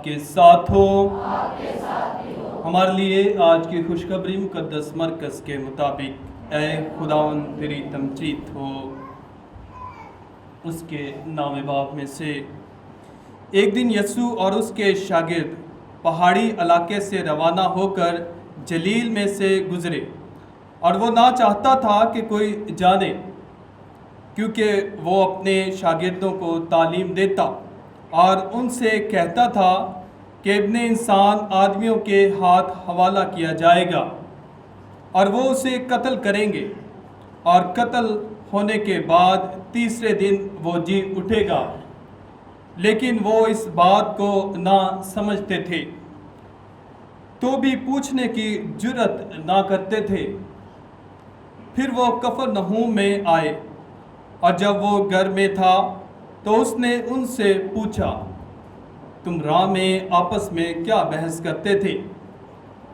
آپ کے ساتھ ہو۔ ہمارے لیے آج کی خوشخبری مقدس مرکز کے مطابق اے خداوند تیری تمجید ہو۔ اس کے نام باپ میں سے ایک دن یسوع اور اس کے شاگرد پہاڑی علاقے سے روانہ ہو کر جلیل میں سے گزرے، اور وہ نہ چاہتا تھا کہ کوئی جانے، کیونکہ وہ اپنے شاگردوں کو تعلیم دیتا اور ان سے کہتا تھا کہ ابن انسان آدمیوں کے ہاتھ حوالہ کیا جائے گا اور وہ اسے قتل کریں گے، اور قتل ہونے کے بعد تیسرے دن وہ جی اٹھے گا۔ لیکن وہ اس بات کو نہ سمجھتے تھے، تو بھی پوچھنے کی جرت نہ کرتے تھے۔ پھر وہ کفرنہوم میں آئے، اور جب وہ گھر میں تھا تو اس نے ان سے پوچھا، تم راہ میں آپس میں کیا بحث کرتے تھے؟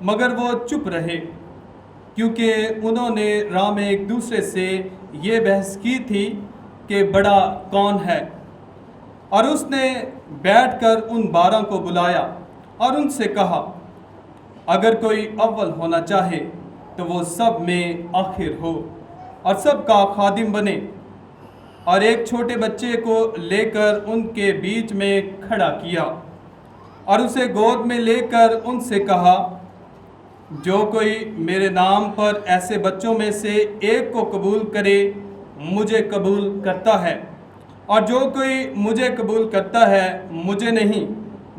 مگر وہ چپ رہے، کیونکہ انہوں نے راہ میں ایک دوسرے سے یہ بحث کی تھی کہ بڑا کون ہے۔ اور اس نے بیٹھ کر ان 12 کو بلایا اور ان سے کہا، اگر کوئی اول ہونا چاہے تو وہ سب میں آخر ہو اور سب کا خادم بنے۔ اور ایک چھوٹے بچے کو لے کر ان کے بیچ میں کھڑا کیا اور اسے گود میں لے کر ان سے کہا، جو کوئی میرے نام پر ایسے بچوں میں سے ایک کو قبول کرے مجھے قبول کرتا ہے، اور جو کوئی مجھے قبول کرتا ہے مجھے نہیں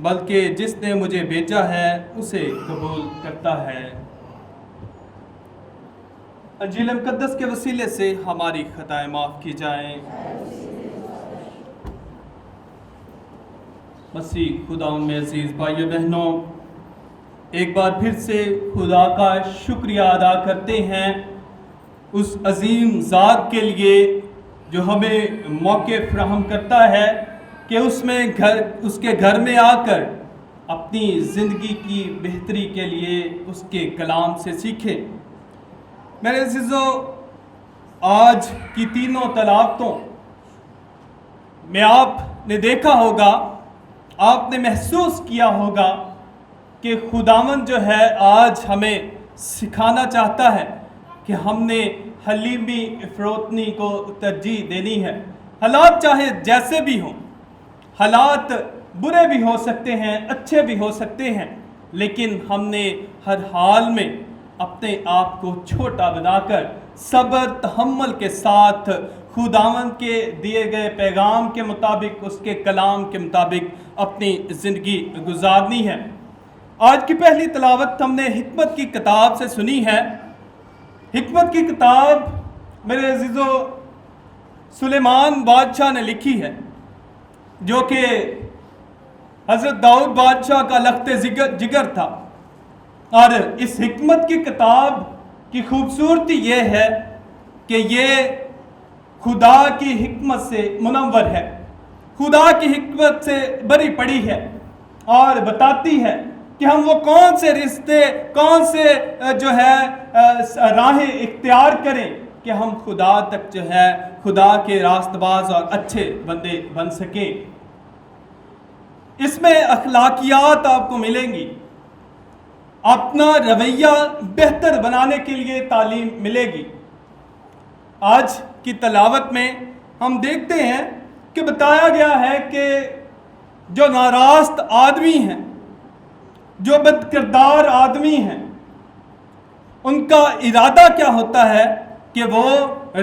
بلکہ جس نے مجھے بھیجا ہے اسے قبول کرتا ہے۔ انجیل مقدس کے وسیلے سے ہماری خطائیں معاف کی جائیں۔ مسیح خدا میں عزیز بھائیو بہنوں، ایک بار پھر سے خدا کا شکریہ ادا کرتے ہیں اس عظیم ذات کے لیے جو ہمیں موقع فراہم کرتا ہے کہ اس کے گھر میں آ کر اپنی زندگی کی بہتری کے لیے اس کے کلام سے سیکھیں۔ میرے عزیزو، آج کی تینوں تلاوتوں میں آپ نے دیکھا ہوگا، آپ نے محسوس کیا ہوگا کہ خداوند جو ہے آج ہمیں سکھانا چاہتا ہے کہ ہم نے حلیمی فروتنی کو ترجیح دینی ہے۔ حالات چاہے جیسے بھی ہوں، حالات برے بھی ہو سکتے ہیں، اچھے بھی ہو سکتے ہیں، لیکن ہم نے ہر حال میں اپنے آپ کو چھوٹا بنا کر صبر تحمل کے ساتھ خداوند کے دیے گئے پیغام کے مطابق، اس کے کلام کے مطابق اپنی زندگی گزارنی ہے۔ آج کی پہلی تلاوت ہم نے حکمت کی کتاب سے سنی ہے۔ حکمت کی کتاب میرے عزیزو سلیمان بادشاہ نے لکھی ہے، جو کہ حضرت داؤد بادشاہ کا لخت جگر تھا۔ اور اس حکمت کی کتاب کی خوبصورتی یہ ہے کہ یہ خدا کی حکمت سے منور ہے، خدا کی حکمت سے بری پڑی ہے، اور بتاتی ہے کہ ہم وہ کون سے رشتے، کون سے جو ہے راہیں اختیار کریں کہ ہم خدا تک جو ہے خدا کے راست باز اور اچھے بندے بن سکیں۔ اس میں اخلاقیات آپ کو ملیں گی، اپنا رویہ بہتر بنانے کے لیے تعلیم ملے گی۔ آج کی تلاوت میں ہم دیکھتے ہیں کہ بتایا گیا ہے کہ جو ناراست آدمی ہیں، جو بد کردار آدمی ہیں، ان کا ارادہ کیا ہوتا ہے کہ وہ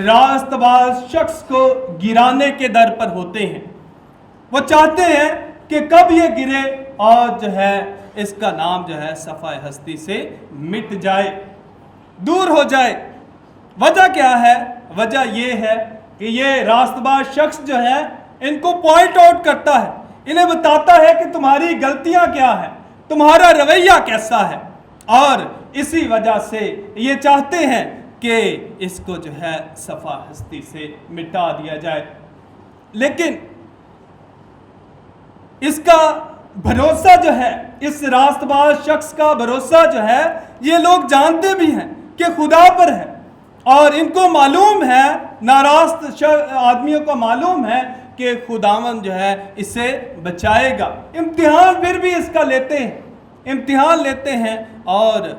راست باز شخص کو گرانے کے در پر ہوتے ہیں۔ وہ چاہتے ہیں کہ کب یہ گرے اور جو ہے اس کا نام جو ہے صفحہ ہستی سے مٹ جائے، دور ہو جائے۔ وجہ کیا ہے؟ وجہ یہ ہے کہ یہ راست باز شخص جو ہے ان کو پوائنٹ آؤٹ کرتا ہے، انہیں بتاتا ہے کہ تمہاری غلطیاں کیا ہیں، تمہارا رویہ کیسا ہے، اور اسی وجہ سے یہ چاہتے ہیں کہ اس کو جو ہے صفحہ ہستی سے مٹا دیا جائے۔ لیکن اس کا بھروسہ جو ہے، اس راست باز شخص کا بھروسہ جو ہے، یہ لوگ جانتے بھی ہیں کہ خدا پر ہے، اور ان کو معلوم ہے، ناراست آدمیوں کو معلوم ہے کہ خداوند جو ہے اسے بچائے گا. امتحان پھر بھی اس کا لیتے ہیں, امتحان لیتے ہیں, اور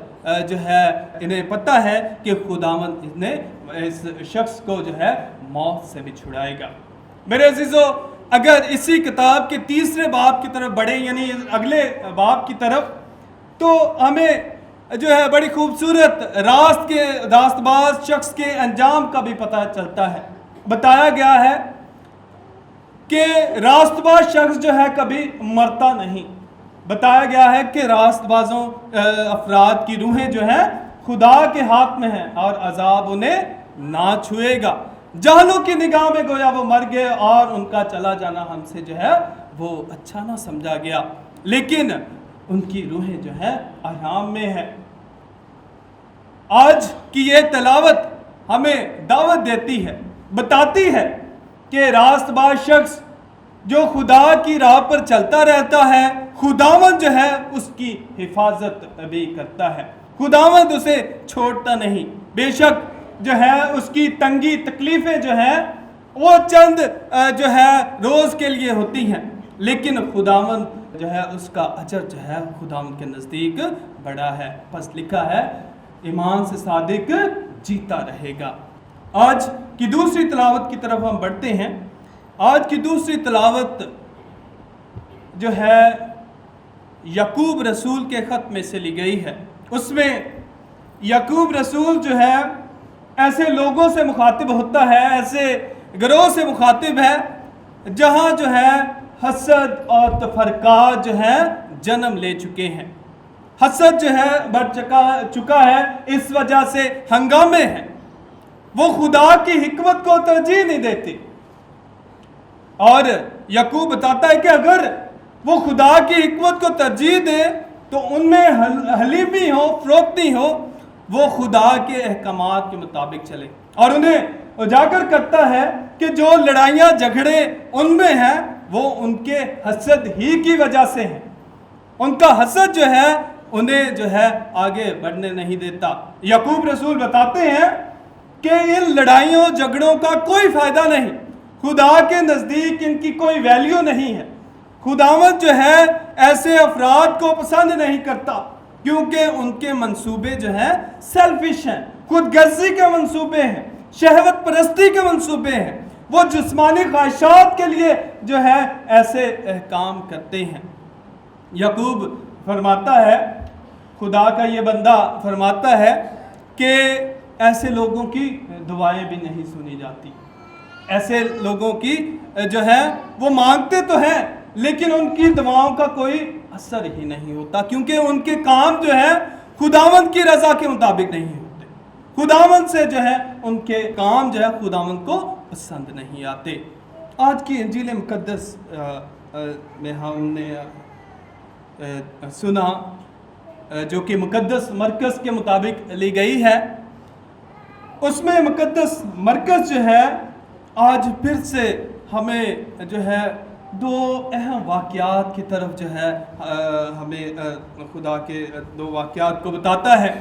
جو ہے انہیں پتہ ہے کہ خداوند نے اس شخص کو جو ہے موت سے بھی چھڑائے گا. میرے عزیزو, اگر اسی کتاب کے تیسرے باب کی طرف بڑھیں, یعنی اگلے باب کی طرف, تو ہمیں جو ہے بڑی خوبصورت راست باز شخص کے انجام کا بھی پتہ چلتا ہے. بتایا گیا ہے کہ راست باز شخص جو ہے کبھی مرتا نہیں. بتایا گیا ہے کہ راست بازوں افراد کی روحیں جو ہیں خدا کے ہاتھ میں ہیں اور عذاب انہیں نہ چھوئے گا. جاہلوں کی نگاہ میں گویا وہ مر گئے اور ان کا چلا جانا ہم سے جو ہے وہ اچھا نہ سمجھا گیا, لیکن ان کی روحیں جو ہیں آرام میں ہیں. آج کی یہ تلاوت ہمیں دعوت دیتی ہے, بتاتی ہے کہ راست باز شخص جو خدا کی راہ پر چلتا رہتا ہے, خداوند جو ہے اس کی حفاظت بھی کرتا ہے. خداوند اسے چھوڑتا نہیں. بے شک جو ہے اس کی تنگی تکلیفیں جو ہیں وہ چند جو ہے روز کے لیے ہوتی ہیں, لیکن خداوند جو ہے اس کا اجر جو ہے خداوند کے نزدیک بڑا ہے. پس لکھا ہے ایمان سے صادق جیتا رہے گا. آج کی دوسری تلاوت کی طرف ہم بڑھتے ہیں. آج کی دوسری تلاوت جو ہے یعقوب رسول کے خط میں سے لی گئی ہے. اس میں یعقوب رسول جو ہے ایسے لوگوں سے مخاطب ہوتا ہے, ایسے گروہ سے مخاطب ہے جہاں جو ہے حسد اور تفرقات جو ہے جنم لے چکے ہیں. حسد جو ہے بڑھ چکا ہے, اس وجہ سے ہنگامے ہیں. وہ خدا کی حکمت کو ترجیح نہیں دیتے, اور یعقوب بتاتا ہے کہ اگر وہ خدا کی حکمت کو ترجیح دے تو ان میں حلیمی ہو, فروختی ہو, وہ خدا کے احکامات کے مطابق چلے. اور انہیں اجاگر کرتا ہے کہ جو لڑائیاں جھگڑے ان میں ہیں وہ ان کے حسد ہی کی وجہ سے ہیں. ان کا حسد جو ہے انہیں جو ہے آگے بڑھنے نہیں دیتا. یعقوب رسول بتاتے ہیں کہ ان لڑائیوں جھگڑوں کا کوئی فائدہ نہیں, خدا کے نزدیک ان کی کوئی ویلیو نہیں ہے. خداوند جو ہے ایسے افراد کو پسند نہیں کرتا, کیونکہ ان کے منصوبے جو ہیں سیلفش ہیں, خود غرضی کے منصوبے ہیں, شہوت پرستی کے منصوبے ہیں. وہ جسمانی خواہشات کے لیے جو ہے ایسے کام کرتے ہیں. یعقوب فرماتا ہے, خدا کا یہ بندہ فرماتا ہے کہ ایسے لوگوں کی دعائیں بھی نہیں سنی جاتی. ایسے لوگوں کی جو ہے وہ مانگتے تو ہیں لیکن ان کی دعاؤں کا کوئی اثر ہی نہیں ہوتا, کیونکہ ان کے کام جو ہے خداوند کی رضا کے مطابق نہیں ہوتے. خداوند سے جو ہے ان کے کام جو ہے خداوند کو پسند نہیں آتے. آج کی انجیل مقدس میں ہم نے سنا جو کہ مقدس مرکز کے مطابق لی گئی ہے, اس میں مقدس مرکز جو ہے آج پھر سے ہمیں جو ہے دو اہم واقعات کی طرف جو ہے ہمیں خدا کے دو واقعات کو بتاتا ہے.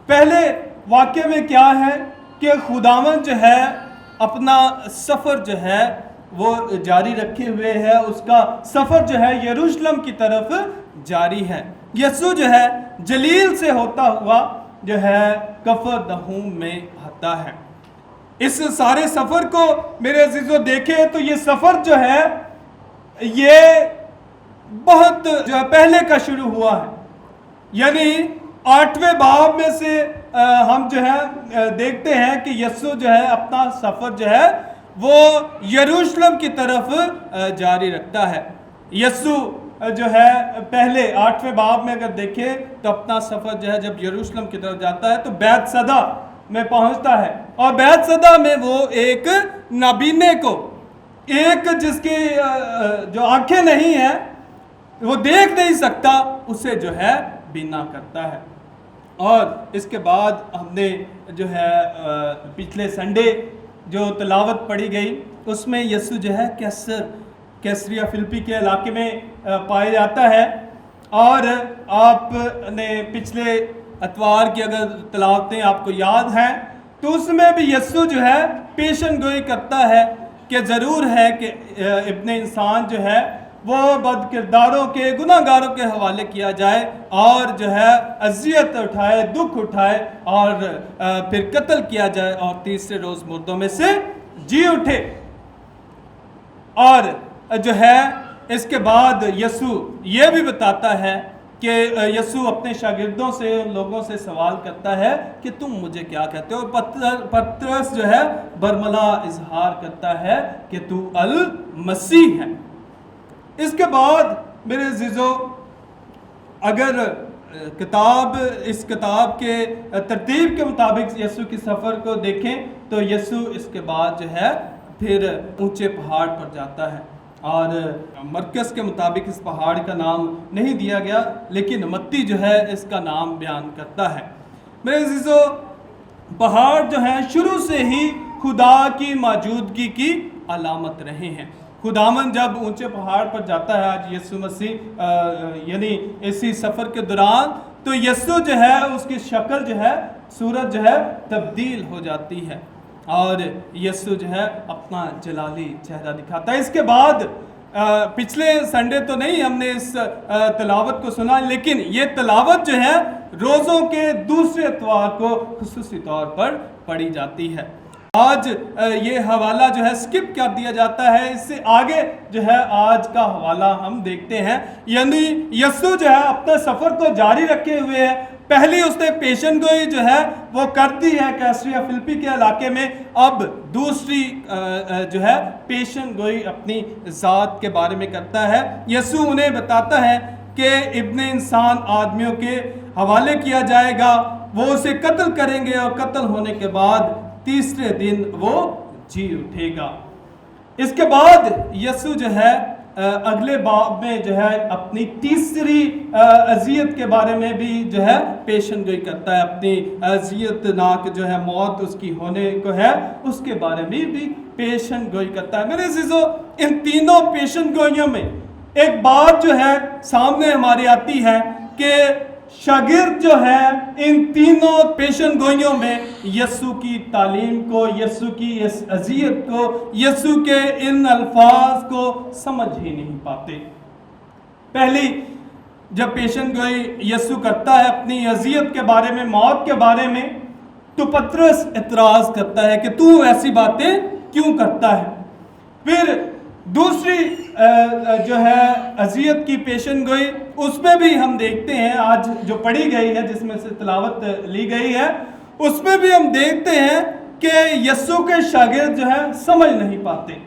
پہلے واقعے میں کیا ہے کہ خداوند جو ہے اپنا سفر جو ہے وہ جاری رکھے ہوئے ہے, اس کا سفر جو ہے یروشلم کی طرف جاری ہے. یسوع جو ہے جلیل سے ہوتا ہوا جو ہے کفردہوم میں آتا ہے. اس سارے سفر کو میرے عزیزو دیکھیں تو یہ سفر جو ہے یہ بہت جو ہے پہلے کا شروع ہوا ہے. یعنی 8ویں باب میں سے ہم جو ہے دیکھتے ہیں کہ یسوع جو ہے اپنا سفر جو ہے وہ یروشلم کی طرف جاری رکھتا ہے. یسوع جو ہے پہلے 8ویں باب میں اگر دیکھیں تو اپنا سفر جو ہے جب یروشلم کی طرف جاتا ہے تو بیت صدا میں پہنچتا ہے, اور بیت صدا میں وہ ایک نابینے کو, ایک جس کی جو آنکھیں نہیں ہیں وہ دیکھ نہیں سکتا, اسے جو ہے بینا کرتا ہے. اور اس کے بعد ہم نے جو ہے پچھلے سنڈے جو تلاوت پڑھی گئی اس میں یسوع جو ہے کیسریا فلپی کے علاقے میں پایا جاتا ہے. اور آپ نے پچھلے اتوار کی اگر تلاوتیں آپ کو یاد ہیں تو اس میں بھی یسوع جو ہے پیشن گوئی کرتا ہے کہ ضرور ہے کہ ابن انسان جو ہے وہ بد کرداروں کے گناہ گاروں کے حوالے کیا جائے اور جو ہے اذیت اٹھائے، دکھ اٹھائے اور پھر قتل کیا جائے اور تیسرے روز مردوں میں سے جی اٹھے۔ اور جو ہے اس کے بعد یسوع یہ بھی بتاتا ہے کہ یسوع اپنے شاگردوں سے، ان لوگوں سے سوال کرتا ہے کہ تم مجھے کیا کہتے ہو؟ پطرس جو ہے برملا اظہار کرتا ہے کہ تو المسیح ہے۔ اس کے بعد میرے عزیزو، اگر اس کتاب کے ترتیب کے مطابق یسوع کی سفر کو دیکھیں تو یسوع اس کے بعد جو ہے پھر اونچے پہاڑ پر جاتا ہے، اور مرکز کے مطابق اس پہاڑ کا نام نہیں دیا گیا، لیکن متی جو ہے اس کا نام بیان کرتا ہے۔ میرے عزیزو، پہاڑ جو ہیں شروع سے ہی خدا کی موجودگی کی علامت رہے ہیں۔ خداوند جب اونچے پہاڑ پر جاتا ہے، آج یسوع مسیح یعنی اسی سفر کے دوران، تو یسوع جو ہے اس کی شکل جو ہے، صورت جو ہے تبدیل ہو جاتی ہے اور یسوع جو ہے اپنا جلالی چہرہ دکھاتا ہے۔ اس کے بعد پچھلے سنڈے تو نہیں ہم نے اس تلاوت کو سنا، لیکن یہ تلاوت جو ہے روزوں کے دوسرے اتوار کو خصوصی طور پر پڑھی جاتی ہے۔ آج یہ حوالہ جو ہے سکپ کر دیا جاتا ہے، اس سے آگے جو ہے آج کا حوالہ ہم دیکھتے ہیں۔ یعنی یسوع جو ہے اپنے سفر کو جاری رکھے ہوئے ہے۔ پہلی اس نے پیشن گوئی جو ہے وہ کرتی ہے کیسریا فلپی کے علاقے میں، اب دوسری جو ہے پیشن گوئی اپنی ذات کے بارے میں کرتا ہے۔ یسوع انہیں بتاتا ہے کہ ابن انسان آدمیوں کے حوالے کیا جائے گا، وہ اسے قتل کریں گے اور قتل ہونے کے بعد تیسرے دن وہ جی اٹھے گا۔ اس کے بعد یسوع جو ہے اگلے باب میں جو ہے اپنی تیسری اذیت کے بارے میں بھی جو ہے پیشن گوئی کرتا ہے، اپنی اذیت ناک جو ہے موت اس کی ہونے کو ہے، اس کے بارے میں بھی پیشن گوئی کرتا ہے۔ میرے عزیزو، ان تینوں پیشن گوئیوں میں ایک بات جو ہے سامنے ہماری آتی ہے کہ شاگرد جو ہے ان تینوں پیشن گوئیوں میں یسوع کی تعلیم کو، یسوع کی اس اذیت کو، یسوع کے ان الفاظ کو سمجھ ہی نہیں پاتے۔ پہلی جب پیشن گوئی یسوع کرتا ہے اپنی اذیت کے بارے میں، موت کے بارے میں، تو پطرس اعتراض کرتا ہے کہ تو ایسی باتیں کیوں کرتا ہے۔ پھر دوسری جو ہے اذیت کی پیشن گوئی، اس میں بھی ہم دیکھتے ہیں آج جو پڑھی گئی ہے، جس میں سے تلاوت لی گئی ہے، اس میں بھی ہم دیکھتے ہیں کہ یسوع کے شاگرد جو ہے سمجھ نہیں پاتے۔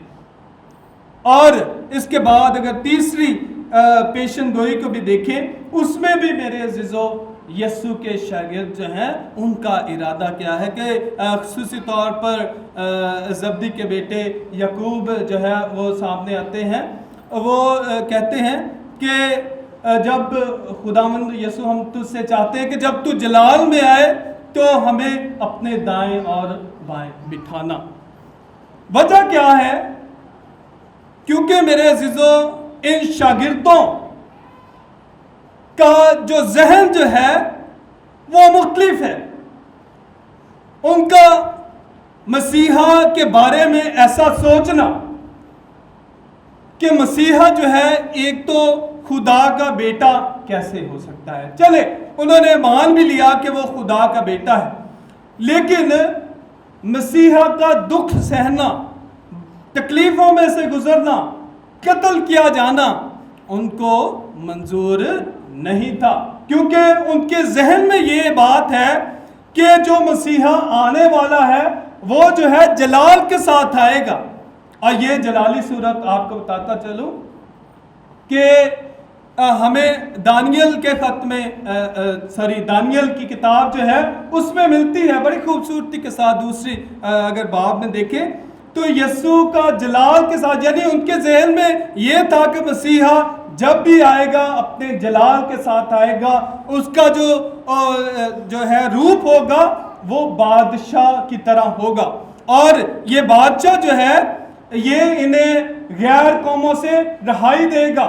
اور اس کے بعد اگر تیسری پیشن گوئی کو بھی دیکھیں، اس میں بھی میرے عزیزو یسوع کے شاگرد جو ہیں ان کا ارادہ کیا ہے کہ خصوصی طور پر زبدی کے بیٹے یعقوب جو ہے وہ سامنے آتے ہیں، وہ کہتے ہیں کہ جب خداوند یسوع ہم تجھ سے چاہتے ہیں کہ جب تو جلال میں آئے تو ہمیں اپنے دائیں اور بائیں بٹھانا۔ وجہ کیا ہے؟ کیونکہ میرے عزیزو ان شاگردوں کا جو ذہن جو ہے وہ مختلف ہے۔ ان کا مسیحا کے بارے میں ایسا سوچنا کہ مسیحا جو ہے ایک تو خدا کا بیٹا کیسے ہو سکتا ہے۔ چلے انہوں نے مان بھی لیا کہ وہ خدا کا بیٹا ہے، لیکن مسیحا کا دکھ سہنا، تکلیفوں میں سے گزرنا، قتل کیا جانا ان کو منظور نہیں تھا، کیونکہ ان کے ذہن میں یہ بات ہے کہ جو مسیحا آنے والا ہے وہ جو ہے جلال کے ساتھ آئے گا۔ اور یہ جلالی صورت آپ کو بتاتا چلوں کہ ہمیں دانیل کے خط میں دانیل کی کتاب جو ہے اس میں ملتی ہے بڑی خوبصورتی کے ساتھ۔ دوسری اگر باب میں دیکھیں تو یسوع کا جلال کے ساتھ، یعنی ان کے ذہن میں یہ تھا کہ مسیحا جب بھی آئے گا اپنے جلال کے ساتھ آئے گا، اس کا جو ہے روپ ہوگا وہ بادشاہ کی طرح ہوگا، اور یہ بادشاہ جو ہے یہ انہیں غیر قوموں سے رہائی دے گا،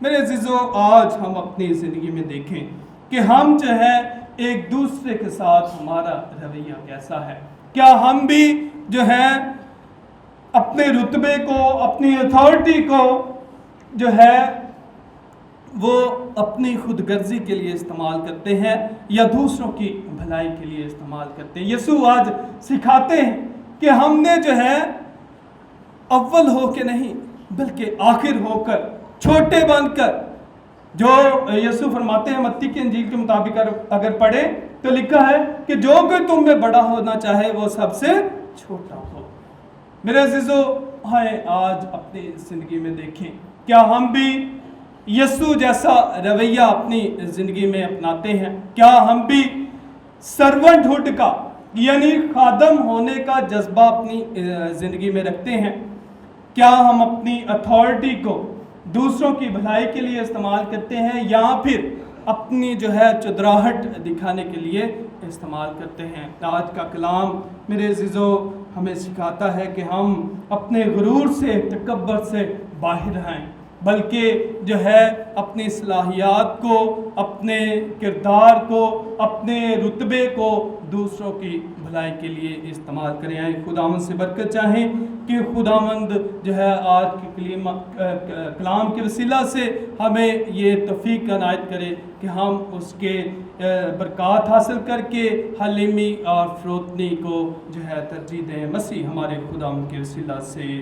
میرے عزیزو آج ہم اپنی زندگی میں دیکھیں کہ ہم جو ہے ایک دوسرے کے ساتھ ہمارا رویہ کیسا ہے. کیا ہم بھی جو ہے اپنے رتبے کو اپنی اتھارٹی کو جو ہے وہ اپنی خود غرضی کے لیے استعمال کرتے ہیں یا دوسروں کی بھلائی کے لیے استعمال کرتے ہیں. یسوع آج سکھاتے ہیں کہ ہم نے جو ہے اول ہو کے نہیں بلکہ آخر ہو کر چھوٹے بن کر جو یسوع فرماتے ہیں متی کی انجیل کے مطابق اگر پڑھے تو لکھا ہے کہ جو کوئی تم میں بڑا ہونا چاہے وہ سب سے چھوٹا ہو. میرے عزیزو آئے آج اپنی زندگی میں دیکھیں کیا ہم بھی یسوع جیسا رویہ اپنی زندگی میں اپناتے ہیں. کیا ہم بھی سرونٹ ہوڈ کا یعنی خادم ہونے کا جذبہ اپنی زندگی میں رکھتے ہیں. کیا ہم اپنی اتھارٹی کو دوسروں کی بھلائی کے لیے استعمال کرتے ہیں یا پھر اپنی جو ہے چدراہٹ دکھانے کے لیے استعمال کرتے ہیں. آج کا کلام میرے عزیزو ہمیں سکھاتا ہے کہ ہم اپنے غرور سے تکبر سے باہر آئیں بلکہ جو ہے اپنی صلاحیات کو اپنے کردار کو اپنے رتبے کو دوسروں کی بھلائی کے لیے استعمال کریں. آئیں خداوند سے برکت چاہیں کہ خداوند جو ہے آج کے کلام کے وسیلہ سے ہمیں یہ توفیق عنایت کرے کہ ہم اس کے برکات حاصل کر کے حلیمی اور فروتنی کو جو ہے ترجیح دیں. مسیح ہمارے خداوند کے وسیلہ سے